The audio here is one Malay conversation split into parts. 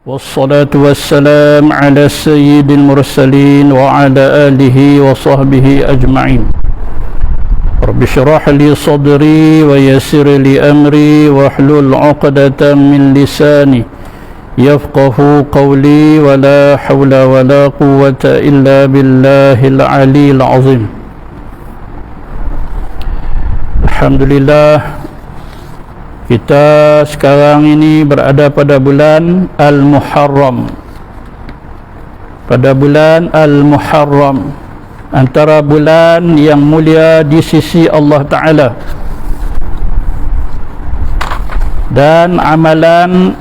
والصلاة والسلام على سيد المرسلين وعلى آله وصحبه أجمعين. رب اشرح لي صدري ويسر لي أمري واحلل عقدة من لساني يفقه قولي ولا حول ولا قوة إلا بالله العلي العظيم. Alhamdulillah, kita sekarang ini berada pada bulan Al-Muharram. Pada bulan Al-Muharram, antara bulan yang mulia di sisi Allah Ta'ala. Dan amalan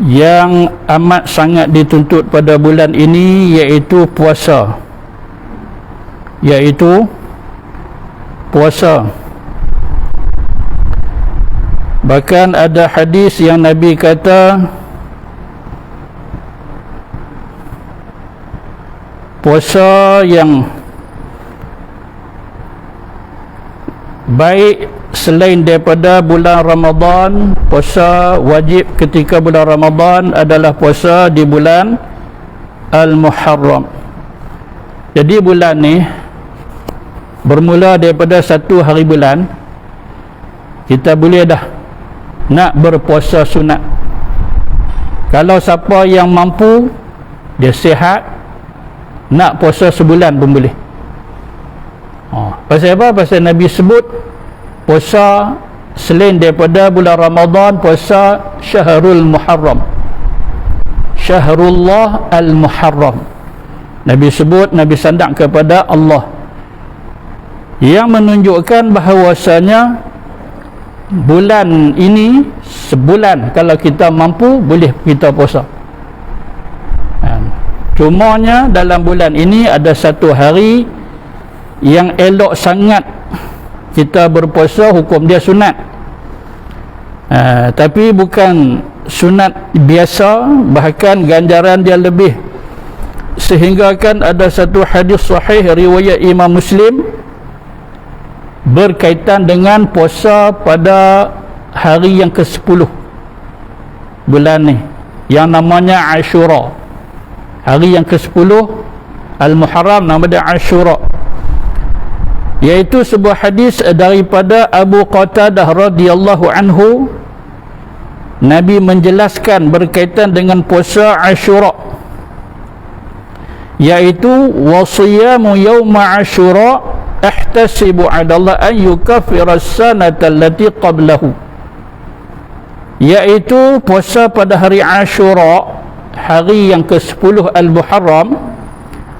yang amat sangat dituntut pada bulan ini iaitu puasa. Bahkan ada hadis yang Nabi kata puasa yang baik selain daripada bulan Ramadan, puasa wajib ketika bulan Ramadan adalah puasa di bulan Al-Muharram. Jadi bulan ni bermula daripada satu hari bulan, kita boleh dah nak berpuasa sunat. Kalau siapa yang mampu, dia sihat, nak puasa sebulan pun boleh. Pasal apa? Pasal Nabi sebut puasa selain daripada bulan Ramadan, puasa Syahrul Muharram, Syahrullah Al-Muharram. Nabi sebut, Nabi sandak kepada Allah, yang menunjukkan bahawasanya bulan ini sebulan kalau kita mampu boleh kita puasa. Cumanya dalam bulan ini ada satu hari yang elok sangat kita berpuasa, hukum dia sunat. Tapi bukan sunat biasa, bahkan ganjaran dia lebih. Sehingga kan ada satu hadis sahih riwayat Imam Muslim berkaitan dengan puasa pada hari yang ke-10 bulan ni, yang namanya Ashura. Hari yang ke-10 Al-Muharram nama dia Ashura, iaitu sebuah hadis daripada Abu Qatadah radhiyallahu anhu. Nabi menjelaskan berkaitan dengan puasa Ashura, iaitu wasiyamu yawma Ashura ahtasibu 'ala Allah an yukaffira as-sanata allati qablahu, iaitu puasa pada hari Ashura, hari yang ke-10 Al-Muharram.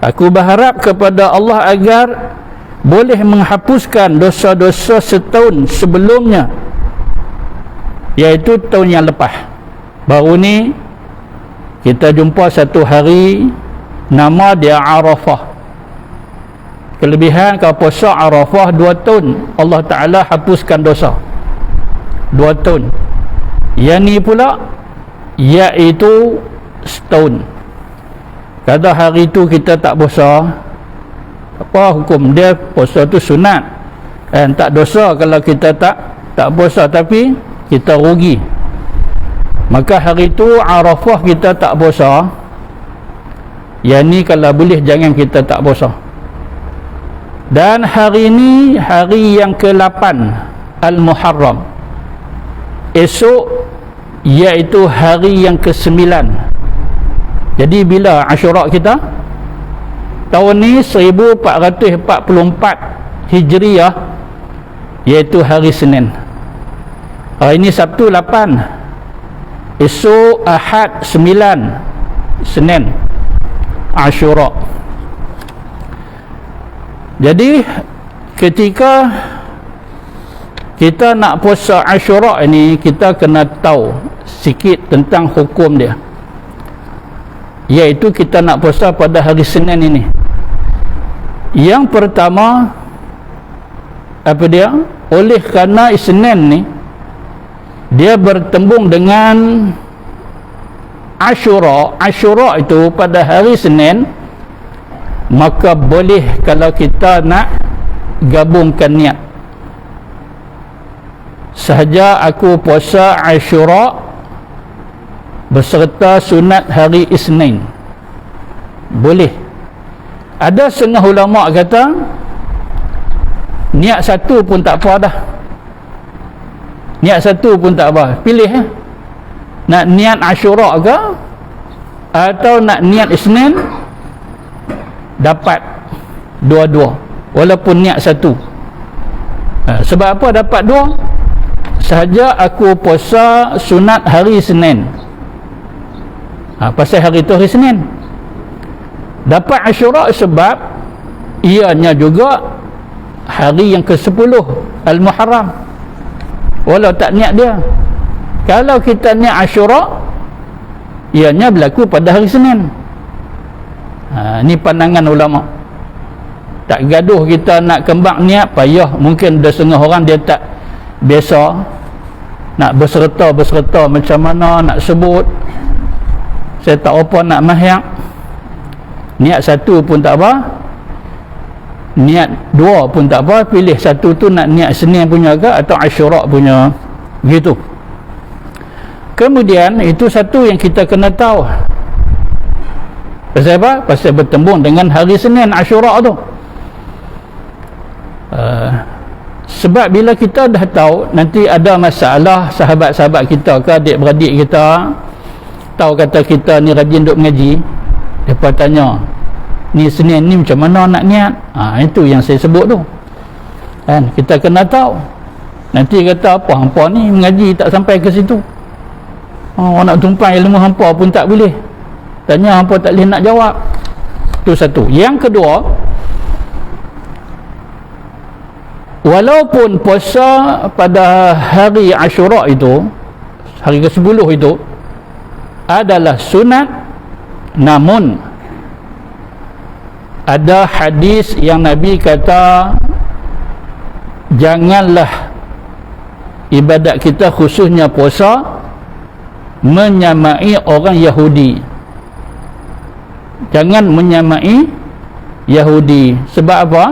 Aku berharap kepada Allah agar boleh menghapuskan dosa-dosa setahun sebelumnya, iaitu tahun yang lepas. Baru ni kita jumpa satu hari nama dia Arafah. Kelebihan kalau puasa Arafah 2 tahun Allah Ta'ala hapuskan dosa 2 tahun. Yang ni pula iaitu setahun. Kalau hari tu kita tak puasa, apa hukum dia? Puasa tu sunat, tak dosa kalau kita tak puasa, tapi kita rugi. Maka hari tu Arafah kita tak puasa, yang ni kalau boleh jangan kita tak puasa. Dan hari ini hari yang ke-8 Al-Muharram, esok iaitu hari yang ke-9. Jadi bila Ashura kita? Tahun ni 1444 Hijriah, iaitu hari Senin. Ini Sabtu 8, esok Ahad 9, Senin Ashura. Jadi ketika kita nak puasa Ashura ini, kita kena tahu sikit tentang hukum dia, iaitu kita nak puasa pada hari Senin ini. Yang pertama, apa dia? Oleh kerana Senin ni dia bertembung dengan Ashura. Ashura itu pada hari Senin, maka boleh kalau kita nak gabungkan niat. Sahaja aku puasa Ashura beserta sunat hari Isnin. Boleh. Ada setengah ulama kata niat satu pun tak apa dah. Niat satu pun tak apa. Pilih nak niat Ashura ke atau nak niat Isnin, dapat dua-dua walaupun niat satu. Sebab apa dapat dua? Sahaja aku puasa sunat hari Isnin, pasal hari tu hari Isnin. Dapat Ashura sebab ianya juga hari yang ke-10 Al-Muharram, walau tak niat dia. Kalau kita niat Ashura, ianya berlaku pada hari Senin. Ni pandangan ulama. Tak gaduh kita nak kembang niat, payah. Mungkin ada setengah orang dia tak biasa nak berserta macam mana nak sebut, saya tak apa nak mahyak. Niat satu pun tak apa, niat dua pun tak apa. Pilih satu tu nak niat Senin punya ke atau Ashura punya, begitu. Kemudian itu satu yang kita kena tahu. Pasal apa? Pasal bertembung dengan hari Senin Ashura tu. Sebab bila kita dah tahu nanti ada masalah, sahabat-sahabat kita ke adik-beradik kita tahu kata kita ni rajin duk mengaji, mereka tanya, ni Senin ni macam mana nak niat? Itu yang saya sebut tu kan. Kita kena tahu. Nanti kata apa, hampa ni mengaji tak sampai ke situ, orang nak tumpang ilmu hampa pun tak boleh tanya, hampa tak boleh nak jawab. Itu satu. Yang kedua, walaupun puasa pada hari Ashura itu, hari ke-10 itu adalah sunat, namun ada hadis yang Nabi kata janganlah ibadat kita khususnya puasa menyamai orang Yahudi. Jangan menyamai Yahudi. Sebab apa?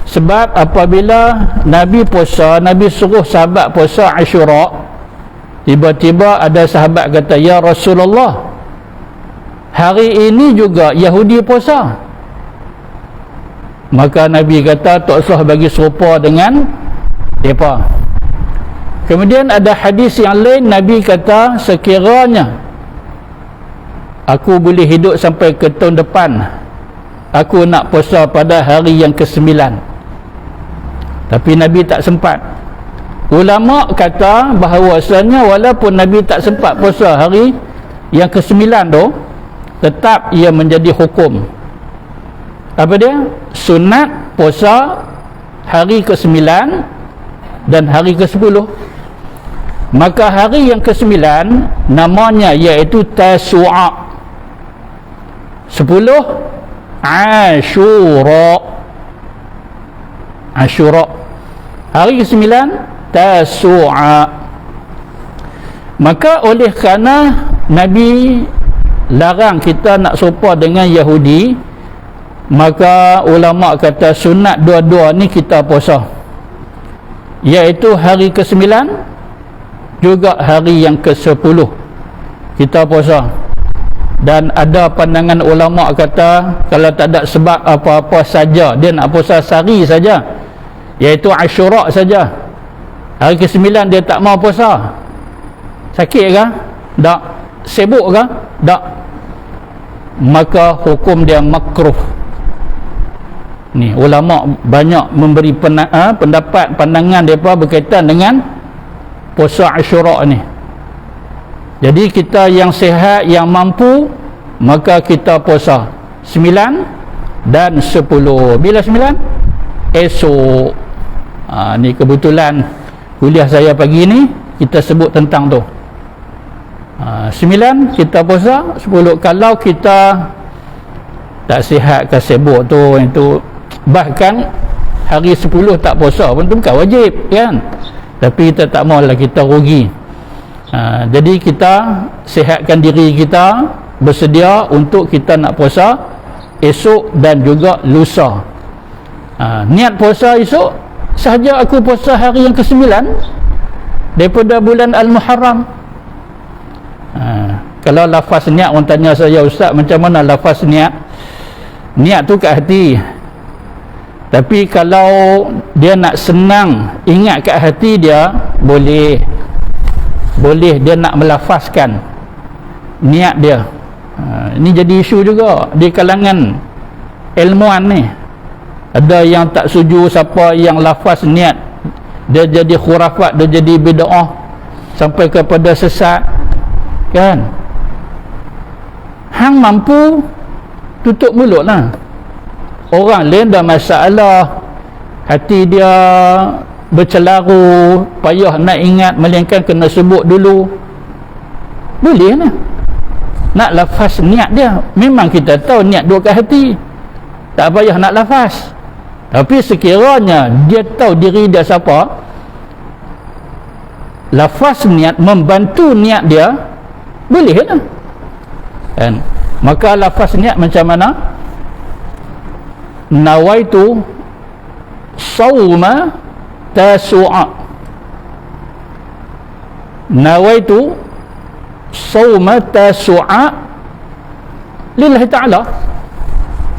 Sebab apabila Nabi puasa, Nabi suruh sahabat puasa Ashura, tiba-tiba ada sahabat kata, ya Rasulullah, hari ini juga Yahudi puasa. Maka Nabi kata tak usah bagi serupa dengan mereka. Kemudian ada hadis yang lain, Nabi kata sekiranya aku boleh hidup sampai ke tahun depan, aku nak puasa pada hari yang ke-9. Tapi Nabi tak sempat. Ulama kata bahawasanya walaupun Nabi tak sempat puasa hari yang ke-9 tu, tetap ia menjadi hukum. Apa dia? Sunat puasa hari ke-9 dan hari ke-10. Maka hari yang ke-9 namanya iaitu Tasu'a, 10 Ashura. Ashura hari ke-9 Tasu'a. Maka oleh kerana Nabi larang kita nak serupa dengan Yahudi, maka ulama kata sunat dua-dua ni kita puasa, iaitu hari ke-9 juga hari yang ke-10 kita puasa. Dan ada pandangan ulama kata kalau tak ada sebab apa-apa saja, dia nak puasa sehari saja, iaitu Ashura saja, hari ke-9 dia tak mau puasa, sakit ke? Tak. Sibuk ke? Tak. Maka hukum dia makruh. Ni ulama banyak memberi pendapat, pandangan mereka berkaitan dengan puasa Ashura ni. Jadi kita yang sihat, yang mampu, maka kita puasa 9 dan 10. Bila 9? Esok. Ni kebetulan kuliah saya pagi ni kita sebut tentang tu. 9 kita puasa, 10 kalau kita tak sihat ke sibuk tu, itu bahkan hari 10 tak puasa pun tu bukan wajib kan, tapi kita tak maulah kita rugi. Jadi kita sihatkan diri kita, bersedia untuk kita nak puasa esok dan juga lusa. Niat puasa esok sahaja aku puasa hari yang ke-9 daripada bulan Al-Muharram. Kalau lafaz niat, orang tanya saya, ustaz macam mana lafaz niat? Niat tu kat hati. Tapi kalau dia nak senang ingat kat hati dia, boleh dia nak melafazkan niat dia. Ini jadi isu juga di kalangan ilmuan ni. Ada yang tak setuju siapa yang lafaz niat, dia jadi khurafat, dia jadi bid'ah sampai kepada sesat, kan? Hang mampu tutup mulut lah. Orang lain dah masalah, hati dia bercelaru, payah nak ingat, melainkan kena sebut dulu. Boleh lah nak lafaz niat dia. Memang kita tahu niat dua kat hati, tak payah nak lafaz. Tapi sekiranya dia tahu diri dia siapa, lafaz niat membantu niat dia, boleh lah, kan? Maka lafaz niat macam mana? Nawaitu sawma tasu'a, nawaitu sawma tasu'a lillahi ta'ala,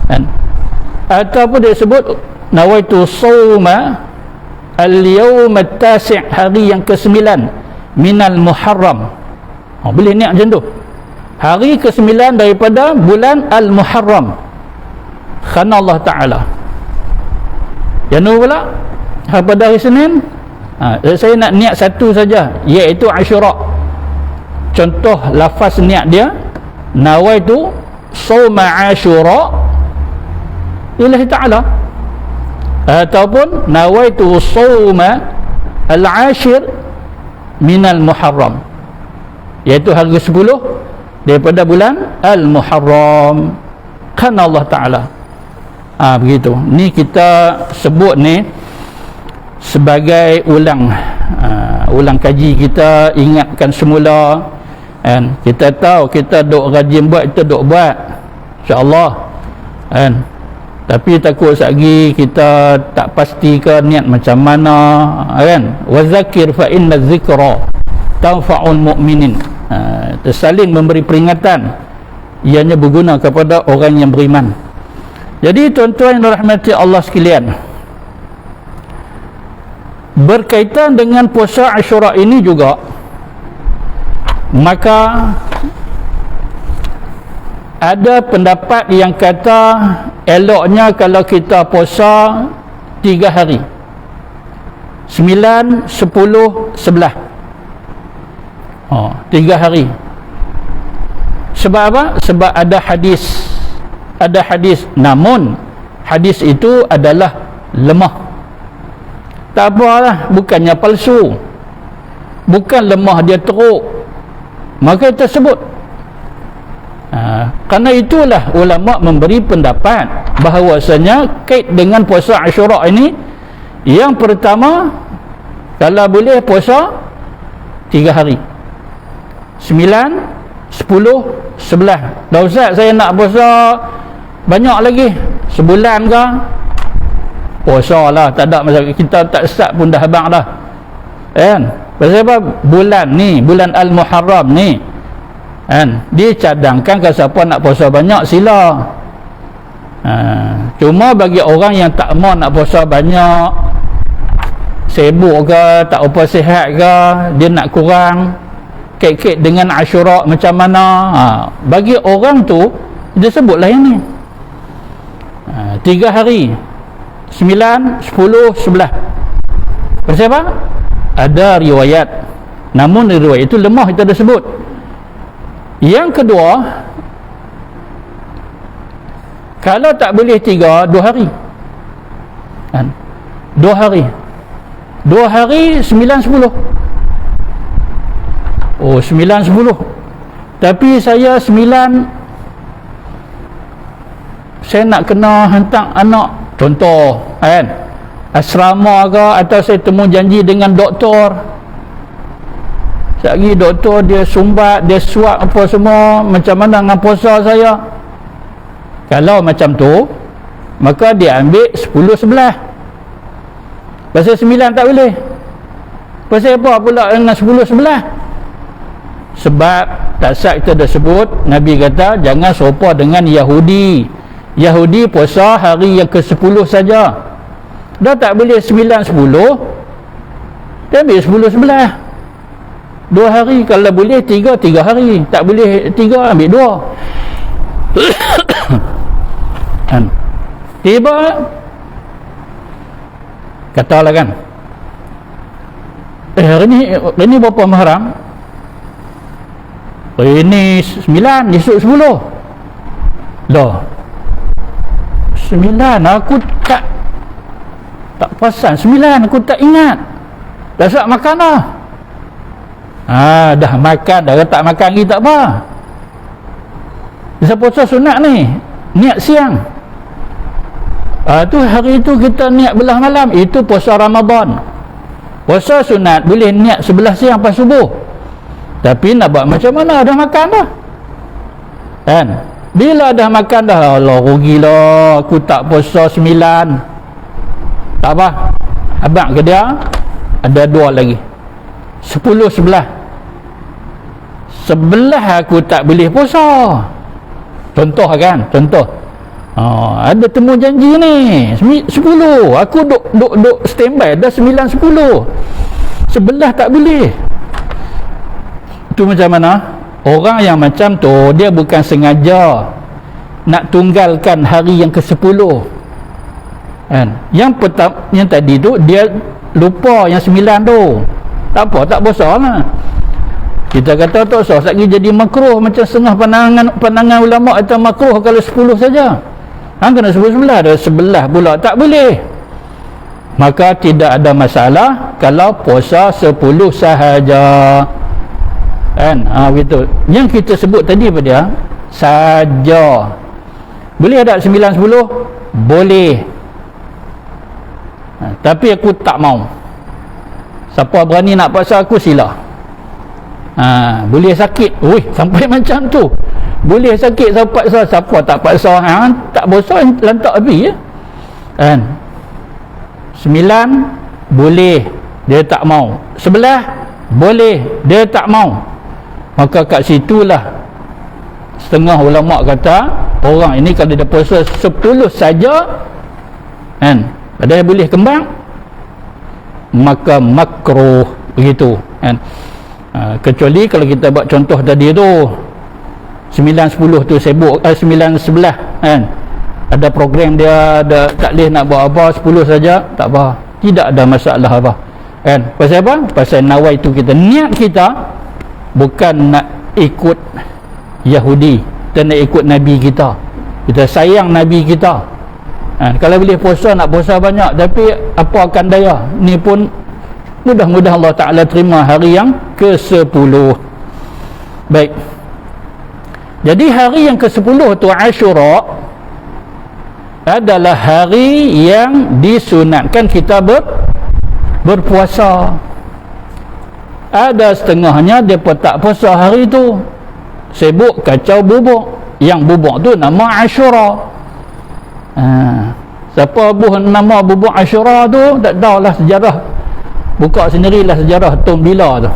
kan? Ataupun dia sebut nawaitu sawma al-yawm at-tasi', hari yang ke-9 minal muharram. Boleh niat macam tu, hari ke-9 daripada bulan al-muharram, khana Allah Ta'ala. Yang nu pula pada hari Senin, saya nak niat satu saja, iaitu Ashura. Contoh lafaz niat dia, nawaitu sawma Ashura lillahi Ta'ala, ataupun nawaitu sawma al-ashir minal muharram, iaitu hari ke-10 daripada bulan al-muharram, khana Allah Ta'ala. Begitu. Ni kita sebut ni sebagai ulang kaji kita, ingatkan semula, kan? Kita tahu kita duk rajin buat, kita duk buat, insya-Allah, kan? Tapi takut lagi kita tak pastikan niat macam mana, kan? Wa zakir fa inna dzikra tanfa'ul mu'minin. Tersaling memberi peringatan, ianya berguna kepada orang yang beriman. Jadi tuan-tuan yang dirahmati Allah sekalian, berkaitan dengan puasa Ashura ini juga, maka ada pendapat yang kata eloknya kalau kita puasa 3 hari, 9, 10, 11. 3 hari. Sebab apa? Sebab ada hadis, namun hadis itu adalah lemah. Tak apalah, bukannya palsu, bukan lemah, dia teruk, maka kita sebut. Kerana itulah ulama memberi pendapat bahawasanya kait dengan puasa Ashura ini, yang pertama, kalau boleh puasa 3 hari, 9, 10, 11. Dah ustaz, saya nak puasa banyak lagi, sebulan ke? Puasa lah, tak ada masalah, kita tak start pun dah abang dah, kan? Pasal apa? Bulan ni, bulan Al-Muharram ni, kan, dia cadangkan ke siapa nak puasa banyak, sila. Cuma bagi orang yang tak mau nak puasa banyak, sibuk ke, tak apa sihat ke, dia nak kurang, kait-kait dengan Ashura macam mana, bagi orang tu dia sebutlah yang ni, 3 hari, 9, 10, 11. Pasal apa? Ada riwayat, namun riwayat itu lemah, kita dah sebut. Yang kedua, kalau tak boleh 3, 2 hari, kan? 2 hari, 2 hari, 9, 10. 9, 10. Tapi saya 9, saya nak kena hantar anak, contoh, kan, asrama ke, atau saya temu janji dengan doktor. Sekali doktor dia sumbat, dia suap apa semua, macam mana dengan puasa saya? Kalau macam tu, maka dia ambil 10, 11. Pasal 9 tak boleh. Pasal apa pula dengan 10, 11? Sebab tak sah kita dah sebut, Nabi kata jangan serupa dengan Yahudi. Yahudi puasa hari yang ke-10 saja. Dah tak boleh 9-10, dia ambil 10-11. 2 hari. Kalau boleh 3 hari. Tak boleh 3, ambil 2. Kan? Tiba katalah kan, hari ni berapa Muharram? Hari ni 9, esok 10. Dah 9, aku tak perasan. 9 aku tak ingat. Dah siap makan dah. Dah makan dah. Tak makan lagi tak apa. Bisa puasa sunat ni, niat siang. Tu hari tu kita niat belah malam, itu puasa Ramadan. Puasa sunat boleh niat sebelah siang pas subuh. Tapi nak buat macam mana? Dah makan dah. Kan? Bila dah makan dah, Allah rugilah aku tak puasa 9. Tak apa. Abang ke dia ada 2 lagi. 10, 11. 11 aku tak boleh puasa. Contoh kan? Contoh. Ada temu janji ni 10, aku duk standby dah 9, 10. 11 tak boleh. Tu macam mana? Orang yang macam tu dia bukan sengaja nak tunggalkan hari yang ke-10 kan? Yang tadi tu dia lupa yang 9 tu. Tak apa, tak besar lah. Kita kata tak usah lagi jadi makruh, macam setengah pandangan ulama itu makruh kalau 10 saja. Kena 11 ada 11 pula tak boleh. Maka tidak ada masalah kalau puasa 10 sahaja. Kan? Begitu. Yang kita sebut tadi apa dia? Saja. Boleh ada 9, 10? Boleh. Tapi aku tak mau. Siapa berani nak paksa aku, sila. Boleh sakit. Sampai macam tu. Boleh sakit siapa tak paksa. Tak paksa lantak habis ya. Kan? 9 boleh, dia tak mau. 11 boleh, dia tak mau. Maka kat situlah setengah ulama kata orang ini kalau dia puasa 10 saja kan, padahal boleh kembang, maka makruh begitu kan. Kecuali kalau kita buat contoh tadi tu 9-10 tu sibuk, 9-11 kan, ada program dia, ada tak boleh nak buat apa, 10 saja tak apa, tidak ada masalah apa kan. Pasal apa? Pasal nawai tu kita, niat kita bukan nak ikut Yahudi, kita nak ikut Nabi kita. Kita sayang Nabi kita kalau boleh puasa, nak puasa banyak, tapi apa akan daya. Ni pun mudah-mudahan Allah Ta'ala terima hari yang ke-10. Baik, jadi hari yang ke-10 tu Ashura adalah hari yang disunatkan kita berpuasa. Ada setengahnya depa tak puasa hari tu, sibuk kacau bubuk. Yang bubuk tu nama Ashura. Siapa buh nama bubuk Ashura tu tak tahulah sejarah. Buka sendirilah sejarah Tom Bila tu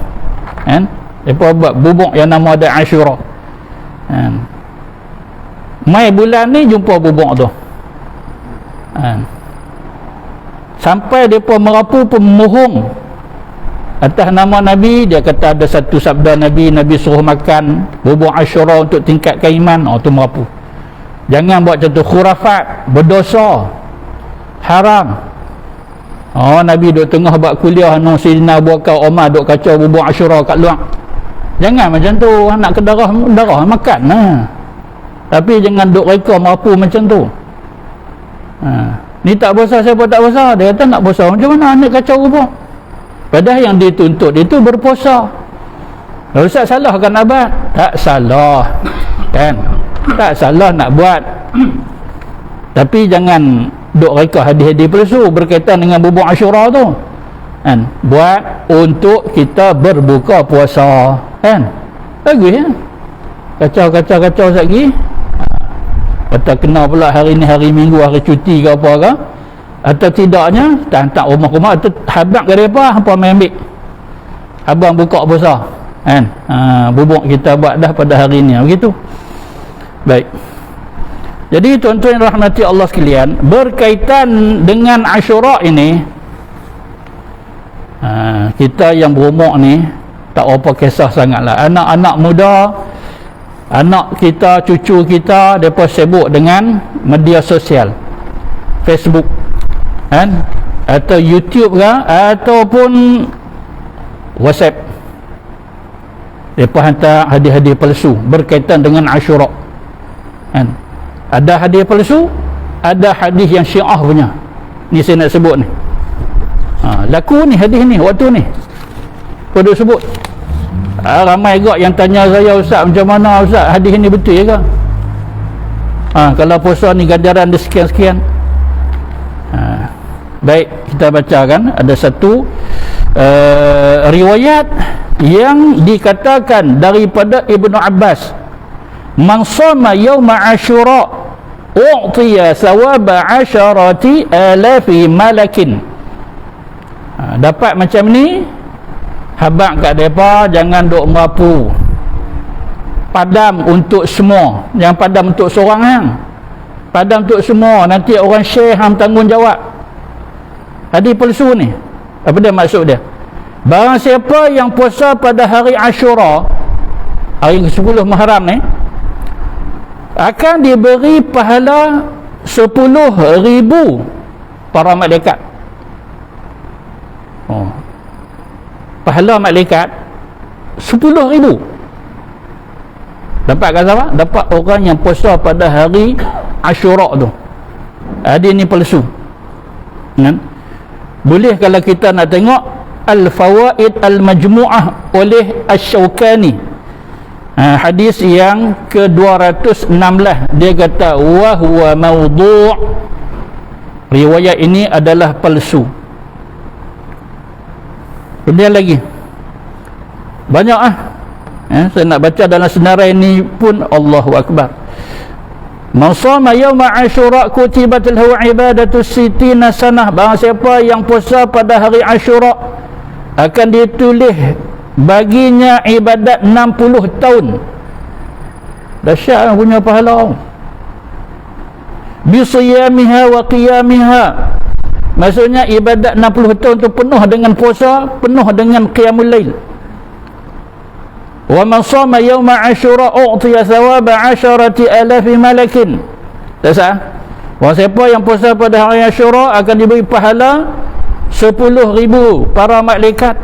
kan. Depa buat bubuk yang nama dia Ashura. Mai bulan ni jumpa bubuk tu. Sampai depa merapu pemohong atas nama Nabi. Dia kata ada satu sabda Nabi suruh makan bubuk Ashura untuk tingkatkan iman. Tu merapu. Jangan buat contoh khurafat, berdosa, haram. Nabi duduk tengah buat kuliah, Sayyidina Abu Bakar, Umar duduk kacau bubuk Ashura kat luar. Jangan macam tu. Nak ke darah makan tapi jangan duduk reka merapu macam tu. Ni tak puasa, siapa tak puasa? Dia kata nak puasa macam mana nak kacau bubuk? Padahal yang dituntut itu berpuasa. Ustaz salahkan abad? Tak salah kan, tak salah nak buat. Tapi jangan duk reka hadis-hadis palsu berkaitan dengan bubuk Ashura tu kan. Buat untuk kita berbuka puasa kan, bagus ya. Kacau lagi. Kata kena pula hari ni hari Minggu, hari cuti ke apa ke, atau tidaknya tak rumah-rumah atau habaq ke mereka, hampa main ambil abang buka puasa kan. Bubuk kita buat dah pada hari ni, begitu. Baik, jadi tuan-tuan yang rahmati Allah sekalian, berkaitan dengan Ashura ini, kita yang berumur ni tak apa kisah sangatlah. Anak-anak muda, anak kita, cucu kita, mereka sibuk dengan media sosial, Facebook kan, atau YouTube ke, ataupun WhatsApp. Mereka hantar hadiah-hadiah palsu berkaitan dengan Ashura kan. Ada hadiah palsu, ada hadis yang Syiah punya. Ni saya nak sebut ni. Laku ni hadis ni waktu ni kau duk sebut. Ramai juga yang tanya saya, Ustaz macam mana Ustaz, hadis ni betul ke? Kalau puasa ni ganjaran dia sekian-sekian. Baik, kita bacakan. Ada satu riwayat yang dikatakan daripada Ibnu Abbas, man shoma yauma Ashura u'tiya thawaba 'asharati alafi malakin. Dapat macam ni, habaq kat depa, jangan duk merapu. Padam untuk semua, yang padam untuk seorang hang. Padam untuk semua, nanti orang share hang tanggungjawab. Hadis palsu ni. Apa dia maksud dia? Barang siapa yang puasa pada hari Ashura, hari ke-10 Muharram ni, akan diberi pahala 10,000 para malaikat. Pahala malaikat 10,000. Dapat kat siapa? Dapat orang yang puasa pada hari Ashura tu. Dia ni palsu kan? Boleh kalau kita nak tengok Al-Fawaid Al-Majmu'ah oleh Asy-Syaukani, hadis yang ke-216, dia kata wa huwa maudhu', riwayat ini adalah palsu. Kemudian lagi banyak saya nak baca dalam senarai ini pun. Allahu Akbar. Man shoma yauma Ashura kutibat lahu ibadatu sittina sanah. Barang siapa yang puasa pada hari Ashura, akan ditulis baginya ibadat 60 tahun. Dahsyat punya pahala. Bi siyamiha wa qiyamiha. Maksudnya ibadat 60 tahun tu penuh dengan puasa, penuh dengan qiyamul lail. Wa man shoma yauma Ashura u'tiya thawaba 10,000 malakin. Tak sah? Orang siapa yang puasa pada hari Ashura akan diberi pahala 10,000 para malaikat.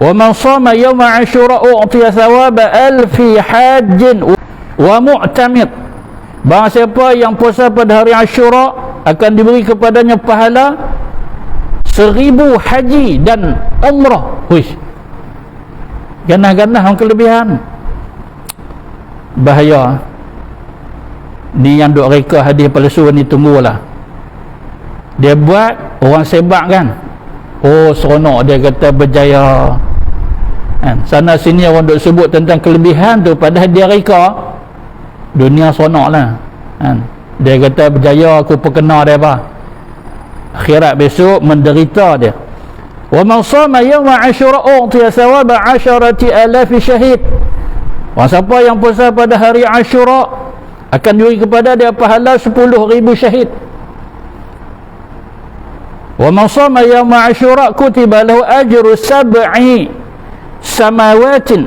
Wa man shoma yauma Ashura u'tiya thawaba 1,000 hajjin wa mu'tamir. Barang siapa yang puasa pada hari Ashura akan diberi kepadanya pahala 1,000 haji dan umrah. Huish, ganah-ganah kelebihan. Bahaya ni yang duk reka hadis palsu ni. Tunggulah dia buat, orang sebab kan, seronok, dia kata berjaya kan. Sana sini orang duk sebut tentang kelebihan tu, padahal dia reka dunia seronok lah kan. Dia kata berjaya, aku perkena dia apa, akhirat besok menderita dia. Wa man shoma yauma Ashura u'tiya thawaba 10,000 syahid. Orang siapa yang puasa pada hari Ashura akan diberi kepada dia pahala 10,000 syahid. Wa man shoma yauma Ashura kutiba lahu ajru 7 samawatin.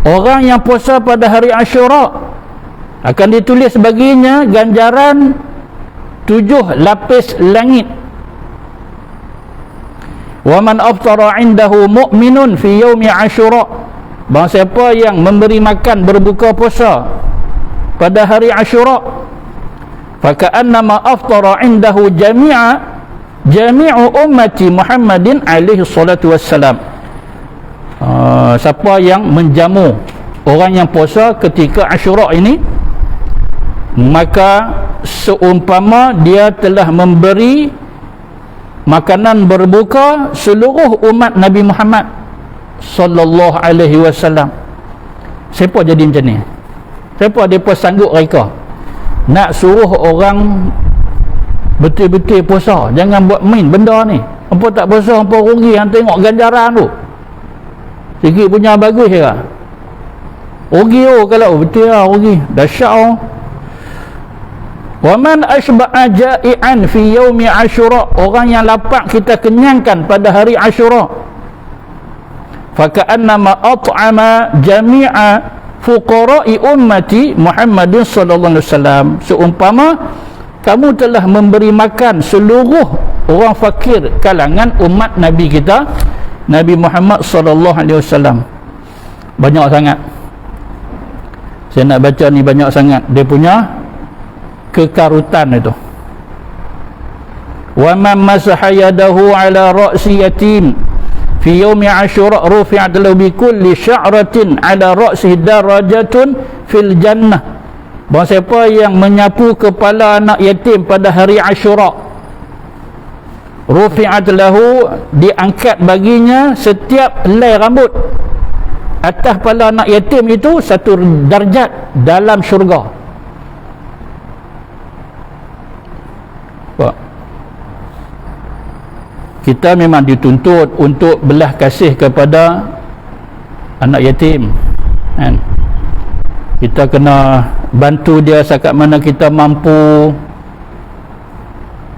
Orang yang puasa pada hari Ashura akan ditulis baginya ganjaran 7 lapis langit. Wa man aftara 'indahu mu'minun fi yaumi Ashura. Barang siapa yang memberi makan berbuka puasa pada hari Ashura, faka'annama aftara 'indahu jami'u ummati Muhammadin alaihi salatu wassalam. Siapa yang menjamu orang yang puasa ketika Ashura ini, maka seumpama dia telah memberi makanan berbuka seluruh umat Nabi Muhammad sallallahu alaihi wasallam. Siapa jadi macam ni? Siapa depa sanggup reka nak suruh orang betul-betul puasa? Jangan buat main benda ni. Hampa tak puasa, hampa rugi. Hang tengok ganjaran tu. Sikit punya bagus je lah. Rugi kalau betul lah rugi. Dahsyat Wa man ashba'a ja'i'an fi yaumi Asyura, orang yang lapar kita kenyangkan pada hari Asyura. Fa ka'annama at'ama jami'a fuqara'i ummati Muhammadin sallallahu alaihi wasallam. Seumpama kamu telah memberi makan seluruh orang fakir kalangan umat Nabi kita Nabi Muhammad sallallahu alaihi wasallam. Banyak sangat. Saya nak baca ni banyak sangat dia punya kekarutan itu. Wa man masaha yadahu ala ra'si yatim fi yaumi Asyura rufi'at lahu bi kulli sya'ratin ala ra'sihi darajatun fil jannah. Bahawa siapa yang menyapu kepala anak yatim pada hari Asyura, rufi'at lahu, diangkat baginya setiap helai rambut atas kepala anak yatim itu satu darjat dalam syurga. Kita memang dituntut untuk belah kasih kepada anak yatim, kan? Kita kena bantu dia setakat mana kita mampu.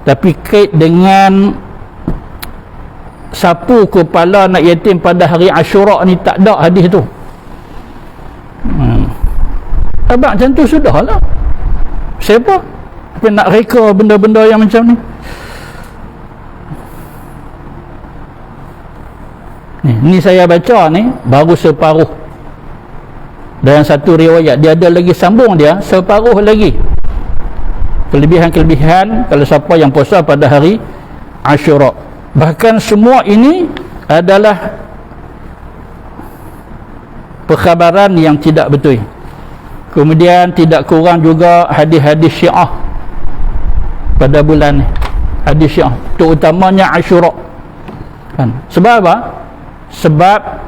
Tapi kait dengan sapu kepala anak yatim pada hari Asyura ni tak ada hadis tu. Abang macam tu sudahlah. Siapa nak reka benda-benda yang macam ni? Ni saya baca ni baru separuh. Dan satu riwayat dia ada lagi sambung dia separuh lagi. Kelebihan-kelebihan kalau siapa yang puasa pada hari Asyura. Bahkan semua ini adalah perkhabaran yang tidak betul. Kemudian tidak kurang juga hadis-hadis Syiah pada bulan ni. Hadis Syiah terutamanya Asyura, kan? Sebab apa? Sebab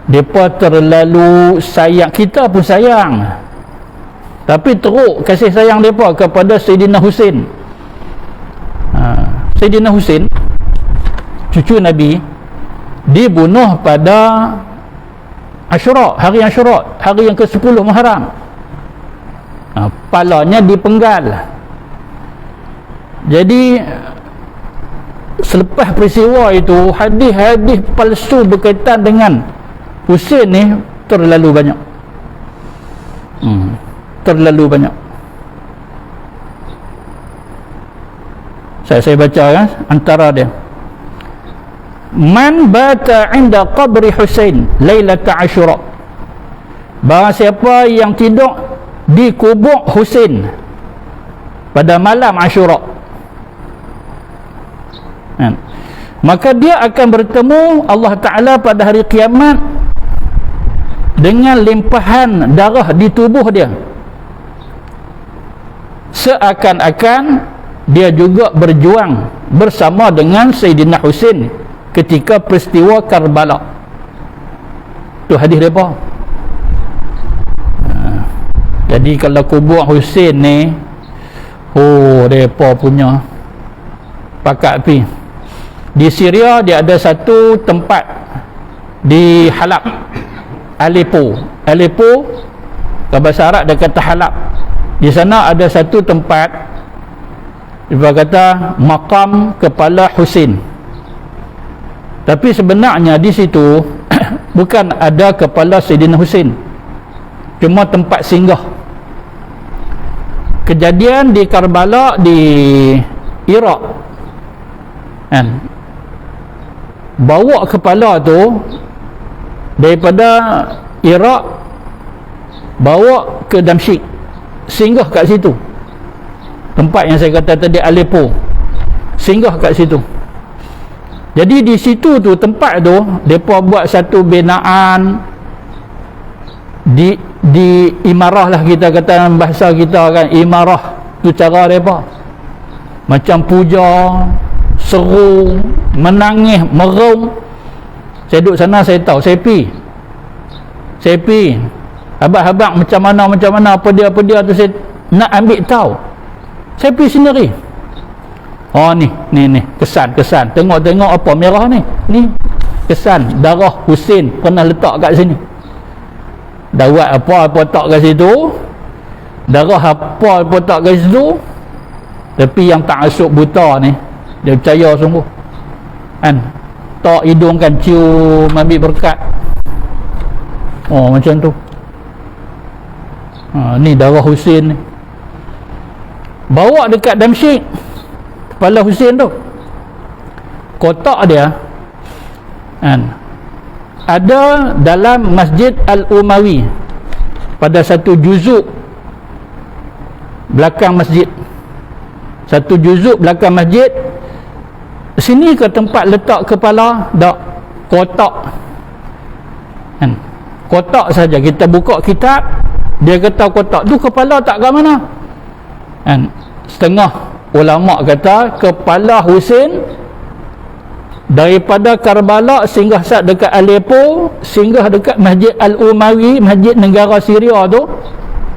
mereka terlalu sayang. Kita pun sayang, tapi teruk kasih sayang mereka kepada Sayyidina Husain. Sayyidina Husain, cucu Nabi, dibunuh pada Asyura, hari Asyura, hari yang ke-10 Muharram. Palanya dipenggal. Jadi selepas peristiwa itu, hadis-hadis palsu berkaitan dengan Husain ni terlalu banyak. Terlalu banyak. Saya baca kan antara dia. Man bata 'inda qabri Husain lailata Asyura. Barang siapa yang tidur di kubur Husain pada malam Asyura, maka dia akan bertemu Allah Ta'ala pada hari kiamat dengan limpahan darah di tubuh dia, seakan-akan dia juga berjuang bersama dengan Sayyidina Husain ketika peristiwa Karbala. Tu hadis mereka. Jadi kalau kubur Husain ni, mereka punya pakat pi. Di Syria dia ada satu tempat di Halab, Aleppo, ke bahasa Arab dia kata Halab. Di sana ada satu tempat dia kata makam kepala Husain. Tapi sebenarnya di situ bukan ada kepala Sayyidina Husain, cuma tempat singgah. Kejadian di Karbala di Iraq, kan, bawa kepala tu daripada Iraq bawa ke Damsyik, singgah kat situ. Tempat yang saya kata tadi Aleppo, singgah kat situ. Jadi di situ tu, tempat tu depa buat satu binaan di imarah lah, kita kata bahasa kita kan, imarah tu cara depa. Macam puja, seru, menangis, merung. Saya duduk sana, saya tahu, saya pi habaq-habaq macam mana apa dia tu, saya nak ambil tahu. Saya pi sendiri. Oh ni kesan tengok apa merah ni kesan darah Husain pernah letak kat sini. Dawat apa tak kat situ, darah apa tak kat situ. Tapi yang tak asuk buta ni dia percaya sungguh kan, tak hidung kan cium ambil berkat. Oh macam tu. Ni darah Husain ni, bawa dekat Damsyik, kepala Husain tu, kotak dia kan, ada dalam Masjid Al-Umawi pada satu juzuk belakang masjid, satu juzuk belakang masjid. Sini ke tempat letak kepala? Tak, kotak kan, kotak saja. Kita buka kitab, dia kata kotak tu kepala tak kat mana kan. Setengah ulama kata kepala Husain daripada Karbala singgah sat dekat Aleppo, singgah dekat Masjid Al-Umawi, masjid negara Syria tu,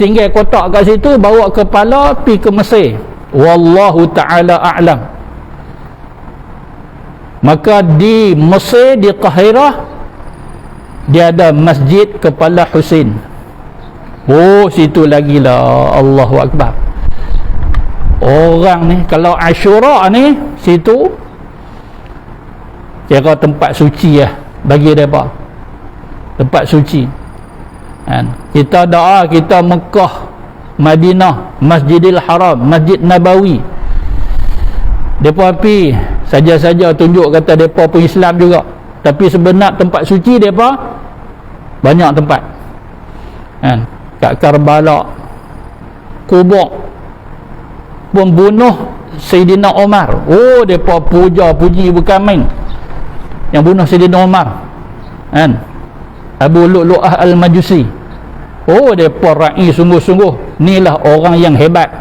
tinggal kotak kat situ, bawa kepala pi ke Mesir. Wallahu ta'ala a'lam. Maka di Mesir, di Qahirah, dia ada masjid kepala Husain. Oh situ lagi lah, Allahu Akbar. Orang ni kalau Ashura ni situ kira tempat suci lah bagi mereka, tempat suci kan. Kita doa, kita Mekah, Madinah, Masjidil Haram, Masjid Nabawi, mereka pergi saja-saja tunjuk kata mereka pun Islam juga, tapi sebenar tempat suci mereka banyak tempat kan. Kat Karbala, kubur pembunuh Sayyidina Umar, oh mereka puji bukan main yang bunuh Sayyidina Umar kan, Abu Lu'lu'ah Al-Majusi. Oh mereka ra'i sungguh-sungguh, inilah orang yang hebat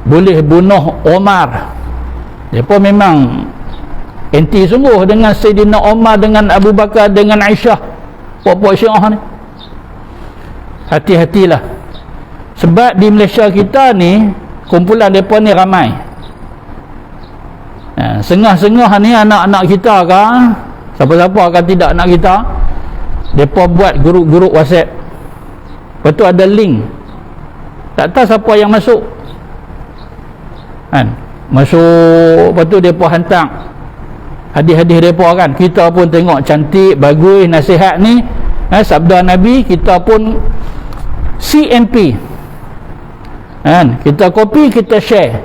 boleh bunuh Umar. Mereka memang anti sungguh dengan Sayyidina Umar, dengan Abu Bakar, dengan Aisyah, puak-puak Syiah ni. Hati-hatilah, sebab di Malaysia kita ni kumpulan mereka ni ramai. Sengah-sengah ni anak-anak kita kan, siapa-siapa kan tidak anak kita, mereka buat grup-grup WhatsApp, lepas tu ada link, tak tahu siapa yang masuk kan, masuk, lepas tu mereka hantar hadis-hadis mereka kan. Kita pun tengok cantik, bagus nasihat ni, sabda Nabi, kita pun CMP kan, kita copy, kita share,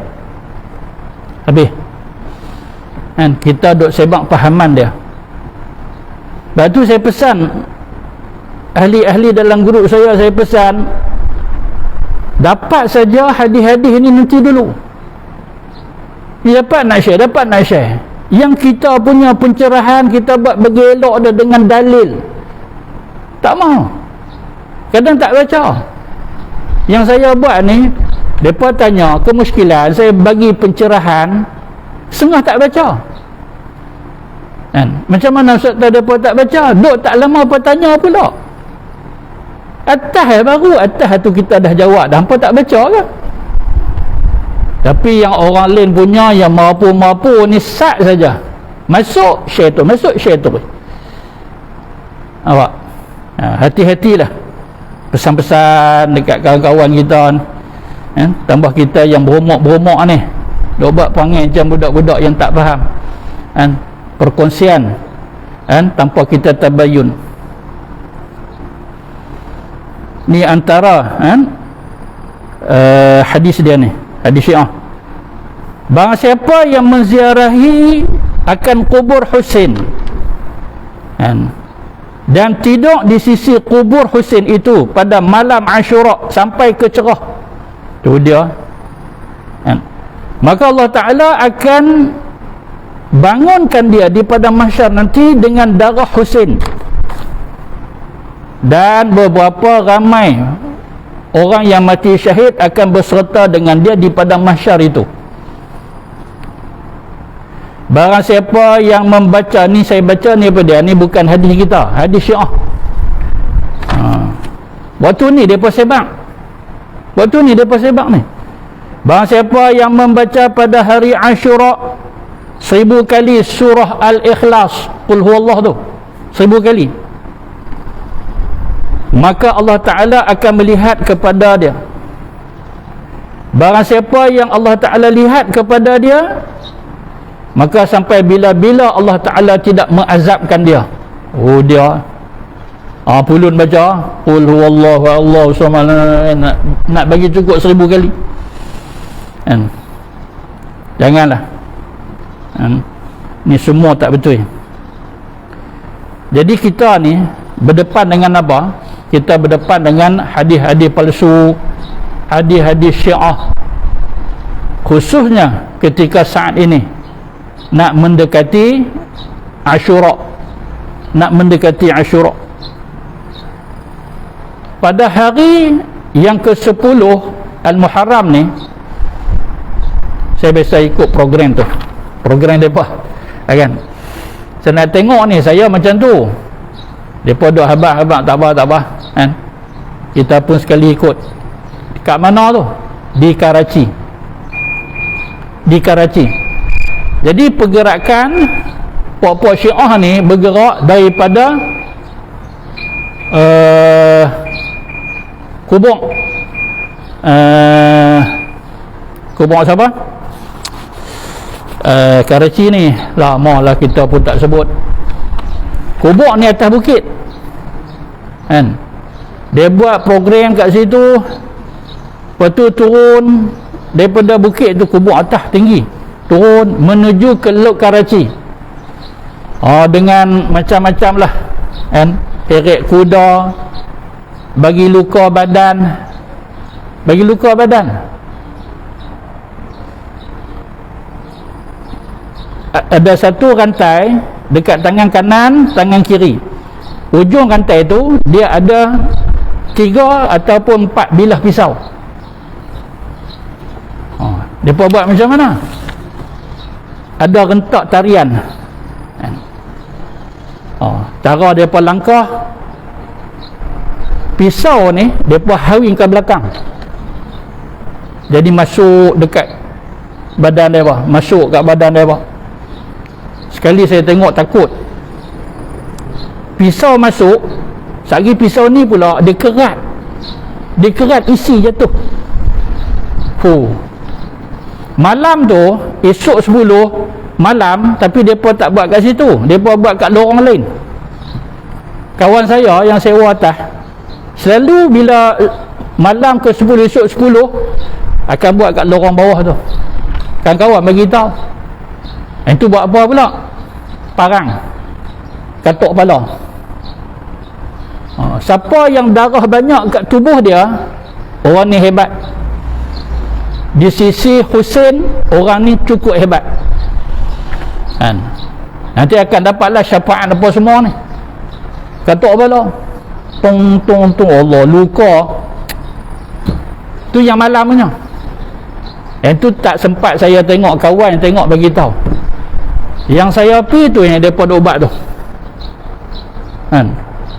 habis kan, kita duk sebab pahaman dia. Lepas tu saya pesan ahli-ahli dalam grup saya pesan, dapat saja hadis-hadis ni nanti dulu, dapat nak share. Yang kita punya pencerahan kita buat bergelok dah dengan dalil, tak mahu, kadang tak baca. Yang saya buat ni, mereka tanya kemuskilan, saya bagi pencerahan, setengah tak baca kan. Macam mana Ustaz mereka tak baca? Duk tak lama apa tanya pula, atas baru atas tu kita dah jawab dah, hampa tak baca ke? Tapi yang orang lain punya yang mampu-mampu ni sat saja, masuk share tu, awak hati-hatilah pesan-pesan dekat kawan-kawan kita kan. Tambah kita yang beromok-beromok ni, dia buat perangai macam budak-budak yang tak faham kan, perkongsian kan, tanpa kita tabayun. Ni antara kan, hadis dia ni, hadis Syiah. Barang siapa yang menziarahi akan kubur Husain kan, dan tidur di sisi kubur Husain itu pada malam Ashura sampai ke cerah, tu dia kan, maka Allah Ta'ala akan bangunkan dia di padang mahsyar nanti dengan darah Husain, dan beberapa ramai orang yang mati syahid akan berserta dengan dia di padang mahsyar itu. Barang siapa yang membaca ni, saya baca ni apa dia, ni bukan hadis kita, hadis Syiah. Waktu ni depa sebab ni Barang siapa yang membaca pada hari Ashura 1000 kali surah Al-Ikhlas, Qul huwallah tu 1000 kali, maka Allah Ta'ala akan melihat kepada dia. Barang siapa yang Allah Ta'ala lihat kepada dia, maka sampai bila-bila Allah Ta'ala tidak mengazabkan dia. Oh, dia pulun baca Qul huwallahu Allahu samad, nak bagi cukup 1000 kali kan? Janganlah kan? Ni semua tak betul. Jadi kita ni berdepan dengan apa? Kita berdepan dengan hadis-hadis palsu, hadis-hadis Syiah, khususnya ketika saat ini nak mendekati Ashura, pada hari yang ke-10 Al-Muharram ni. Saya biasa ikut program tu, program mereka kan. Saya nak tengok ni, saya macam tu, mereka duk habaq-habaq tak apa kan. Kita pun sekali ikut. Kat mana tu? Di Karachi. Jadi pergerakan puak-puak Syiah ni bergerak daripada kubur siapa? Karachi ni lama lah kita pun tak sebut. Kubur ni atas bukit kan. Dia buat program kat situ, lepas tu turun daripada bukit tu, kubur atas tinggi, turun menuju ke Lok Karachi. Dengan macam-macam lah kan, heret kuda, bagi luka badan. Ada satu rantai dekat tangan kanan, tangan kiri. Ujung rantai tu dia ada 3 ataupun 4 bilah pisau. Mereka buat macam mana? Ada rentak tarian. Cara mereka langkah, pisau ni mereka hawing ke belakang, jadi masuk dekat badan mereka, masuk kat badan mereka. Sekali saya tengok takut. Pisau masuk, sehari pisau ni pula dia kerat isi jatuh. Malam tu, esok 10 malam, tapi mereka tak buat kat situ, mereka buat kat lorong lain. Kawan saya yang sewa atas, selalu bila malam ke 10, esok 10, akan buat kat lorong bawah tu. Kan kawan bagi tahu. Itu buat apa pula? Parang, katuk kepala. Siapa yang darah banyak kat tubuh dia, orang ni hebat. Di sisi Husain, orang ni cukup hebat kan? Nanti akan dapatlah syafaat apa semua ni. Katuk kepala, tung Allah, luka tu yang malamnya. Yang tu tak sempat saya tengok, kawan tengok bagi tahu. Yang saya pergi tu yang depa ubat tu kan.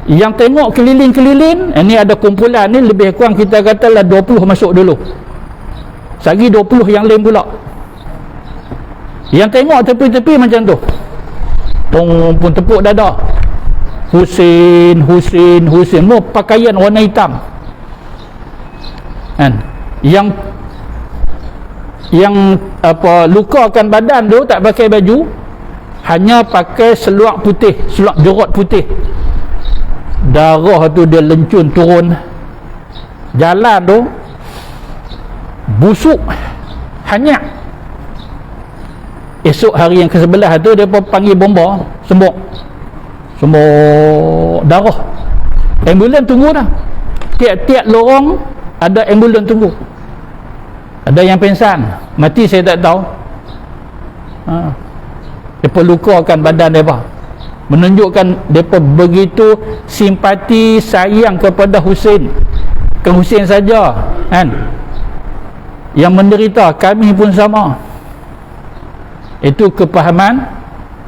Yang tengok keliling-keliling, ini ada kumpulan ni, lebih kurang kita katalah 20 masuk dulu, sagi 20 yang lain pula. Yang tengok tepi-tepi macam tu, pun tepuk dada, Husain, mau pakaian warna hitam kan. Yang apa, lukakan badan tu tak pakai baju, hanya pakai seluar putih, seluar jorot putih. Darah tu dia lencun turun. Jalan tu busuk, hanyak. Esok hari yang ke-11 tu dia panggil bomba, sembok darah. Ambulan tunggu dah. Tiap-tiap lorong ada ambulan tunggu. Ada yang pingsan, mati saya tak tahu. Mereka lukakan badan mereka, menunjukkan mereka begitu simpati, sayang kepada Husain. Bukan Husain saja kan yang menderita, kami pun sama. Itu kepahaman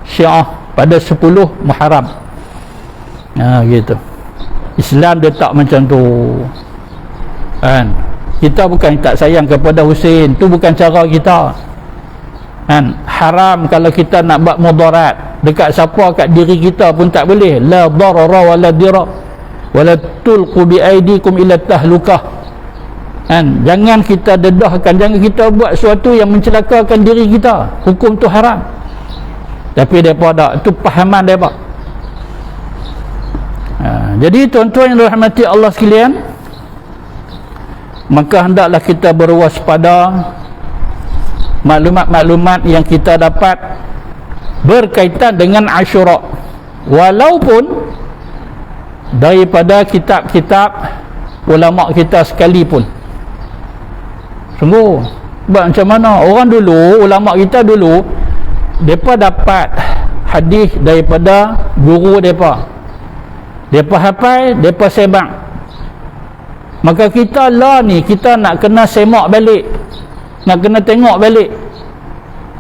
Syiah pada 10 Muharram. Gitu. Islam dia tak macam tu kan. Kita bukan tak sayang kepada Husain, tu bukan cara kita kan. Haram kalau kita nak buat mudarat dekat siapa, kat diri kita pun tak boleh. La darara wala dira wala tulqu bi aidikum ila tahlukah kan. Jangan kita dedahkan, jangan kita buat sesuatu yang mencelakakan diri kita. Hukum tu haram. Tapi mereka tak, tu pahaman mereka. Jadi tuan-tuan yang dirahmati Allah sekalian, maka hendaklah kita berwaspada maklumat-maklumat yang kita dapat berkaitan dengan Asyura, walaupun daripada kitab-kitab ulama kita sekalipun. Sungguh, macam mana orang dulu, ulama kita dulu, mereka dapat hadis daripada guru mereka, mereka hafal, mereka sebang. Maka kita lah ni, kita nak kena semak balik, nak kena tengok balik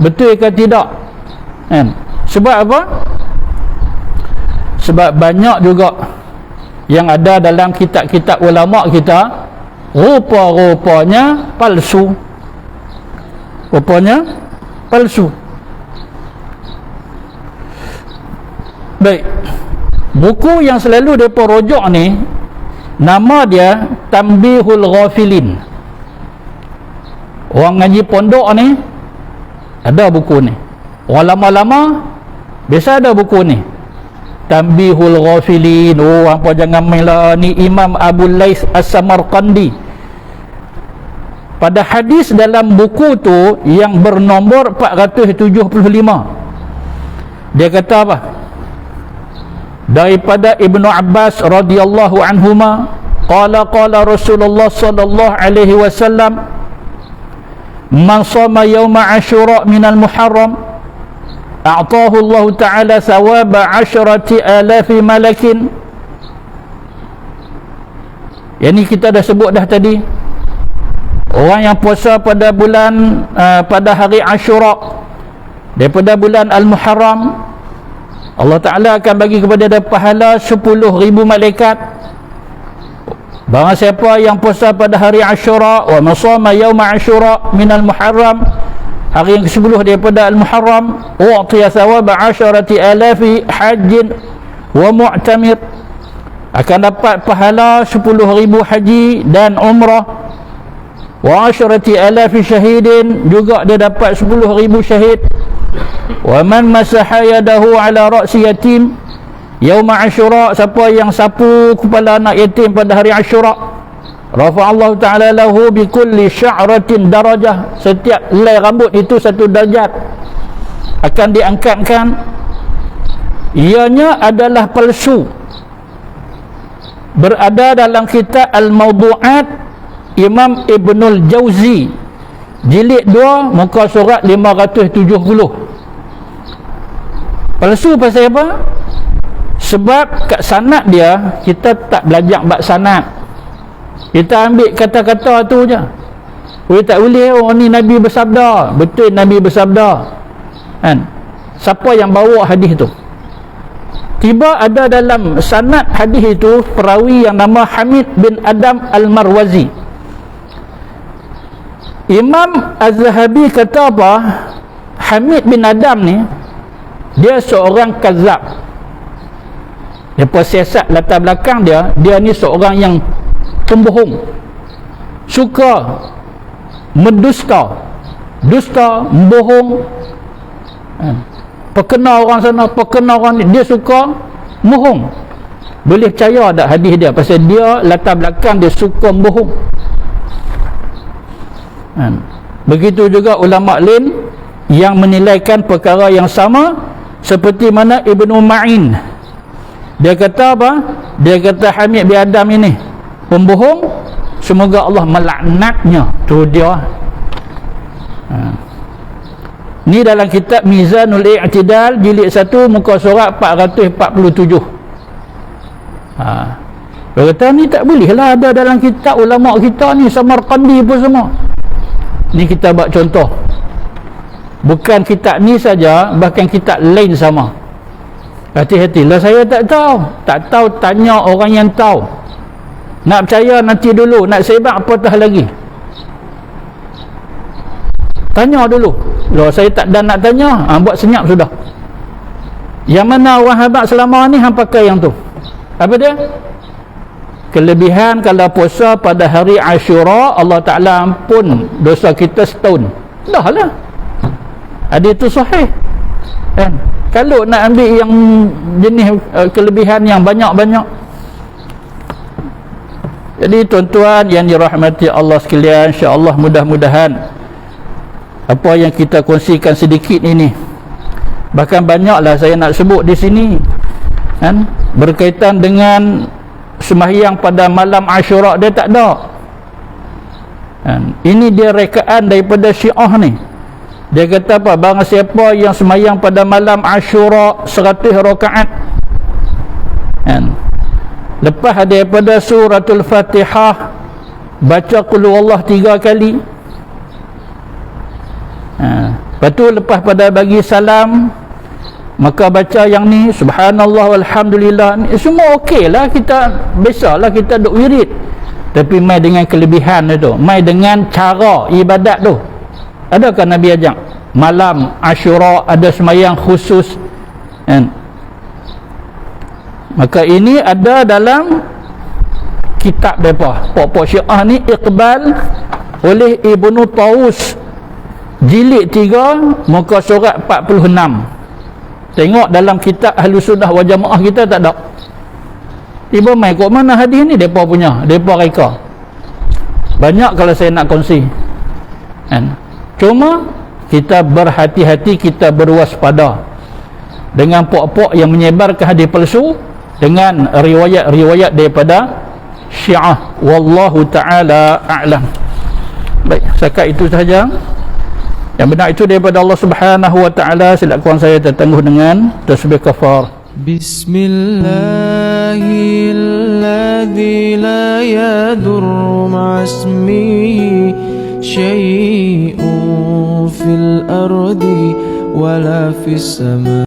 betul ke tidak kan? Sebab apa? Sebab banyak juga yang ada dalam kitab-kitab ulama kita rupa-rupanya palsu, rupanya palsu. Baik, buku yang selalu mereka rujuk ni, nama dia Tanbihul Ghafilin. Orang ngaji pondok ni ada buku ni, orang lama-lama biasa ada buku ni, Tanbihul Ghafilin. Oh, apa jangan main lah, ni Imam Abu Lais As-Samarqandi. Pada hadis dalam buku tu yang bernombor 475, dia kata apa? Daripada Ibnu Abbas radhiyallahu anhuma, qala Rasulullah sallallahu alaihi wasallam, man shama yawma Asyura minal Muharram a'tahu Allah Ta'ala thawaba 10,000 malakin. Yang ni kita dah sebut dah tadi. Orang yang puasa pada bulan pada hari Asyura daripada bulan Al-Muharram, Allah Ta'ala akan bagi kepada dia pahala 10,000 malaikat. Barang siapa yang puasa pada hari Asyura, wa masama yauma Asyura minal Muharram, hari yang ke-10 daripada Al-Muharram, u'tiya thawaba 10,000 hajjin wa mu'tamir, akan dapat pahala 10,000 haji dan umrah. Wa 10,000 syahidin, juga dia dapat 10,000 syahid. Wa man masaha yadahu ala ra'si yatim yauma Asyura, siapa yang sapu kepala anak yatim pada hari Asyura, rafa'allahu ta'ala lahu bi kulli sya'ratin darajah, setiap helai rambut itu satu darjat akan diangkatkan. Ianya adalah palsu, berada dalam kitab Al-Mawdu'at Imam Ibnul Jauzi jilid 2 muka surat 570. Palsu pasal apa? Sebab kat sanad dia kita tak belajar bab sanad, kita ambil kata-kata tu je. Tak boleh, oh ni Nabi bersabda, betul Nabi bersabda kan? Siapa yang bawa hadis tu? Tiba ada dalam sanad hadis itu perawi yang nama Hamid bin Adam Al-Marwazi. Imam Az-Zahabi kata apa? Hamid bin Adam ni dia seorang kazab. Dia siasat latar belakang dia ni seorang yang pembohong, suka mendusta, membohong, perkena orang sana, perkena orang ni, dia suka bohong. Boleh percaya tak hadis dia? Pasal dia latar belakang dia suka membohong. Begitu juga ulama lain yang menilaikan perkara yang sama, seperti mana Ibnu Ma'in. Dia kata apa? Dia kata Hamid bin Adam ini pembohong, semoga Allah melaknatnya. Tu dia. Ni dalam kitab Mizanul I'tidal jilid 1 muka surat 447. Dia kata ni tak boleh lah ada dalam kitab ulama kita ni, Samarqandi pun semua. Ni kita buat contoh. Bukan kitab ni saja, bahkan kitab lain sama. Hati-hatilah, saya tak tahu, tanya orang yang tahu. Nak percaya nanti dulu, nak sebab apatah lagi. Tanya dulu. Loh, saya tak dan nak tanya, buat senyap sudah. Yang mana Wahabat selama ni hang pakai yang tu? Apa dia? Kelebihan kalau puasa pada hari Ashura, Allah Ta'ala ampun dosa kita setahun. Dah lah. Ada itu sahih kan? Kalau nak ambil yang jenis kelebihan yang banyak-banyak. Jadi tuan-tuan yang dirahmati Allah sekalian, insya-Allah mudah-mudahan apa yang kita kongsikan sedikit ini, bahkan banyaklah saya nak sebut di sini kan, berkaitan dengan sembahyang pada malam Ashura, dia tak ada kan? Ini dia rekaan daripada Syiah ni. Dia kata apa? Barang siapa yang sembahyang pada malam Ashura 100 rakaat kan, lepas daripada suratul Fatihah baca qul huwallah 3 kali, lepas tu lepas pada bagi salam maka baca yang ni subhanallah walhamdulillah, ni semua okey lah, kita biasalah kita duk wirid. Tapi mai dengan kelebihan tu, mai dengan cara ibadat tu. Adakah Nabi ajak malam Ashura ada sembahyang khusus kan? Maka ini ada dalam kitab mereka pokok Syiah ni, Iqbal oleh Ibnu Taus, jilid 3 muka surat 46. Tengok dalam kitab Ahlus Sunnah wal Jamaah kita tak ada. Tiba mai kok mana hadis ni, depa punya, depa reka. Banyak kalau saya nak kongsi kan? Cuma kita berhati-hati, kita berwaspada dengan pokok-pokok yang menyebarkan hadis palsu dengan riwayat-riwayat daripada Syiah. Wallahu ta'ala a'lam. Baik, setakat itu sahaja. Yang benar itu daripada Allah Subhanahu wa ta'ala. Silap kurang saya tertangguh dengan tasbih kafar. Bismillahilladzi la yadurru ma'asmihi syai'un fil ardi wala fis sama.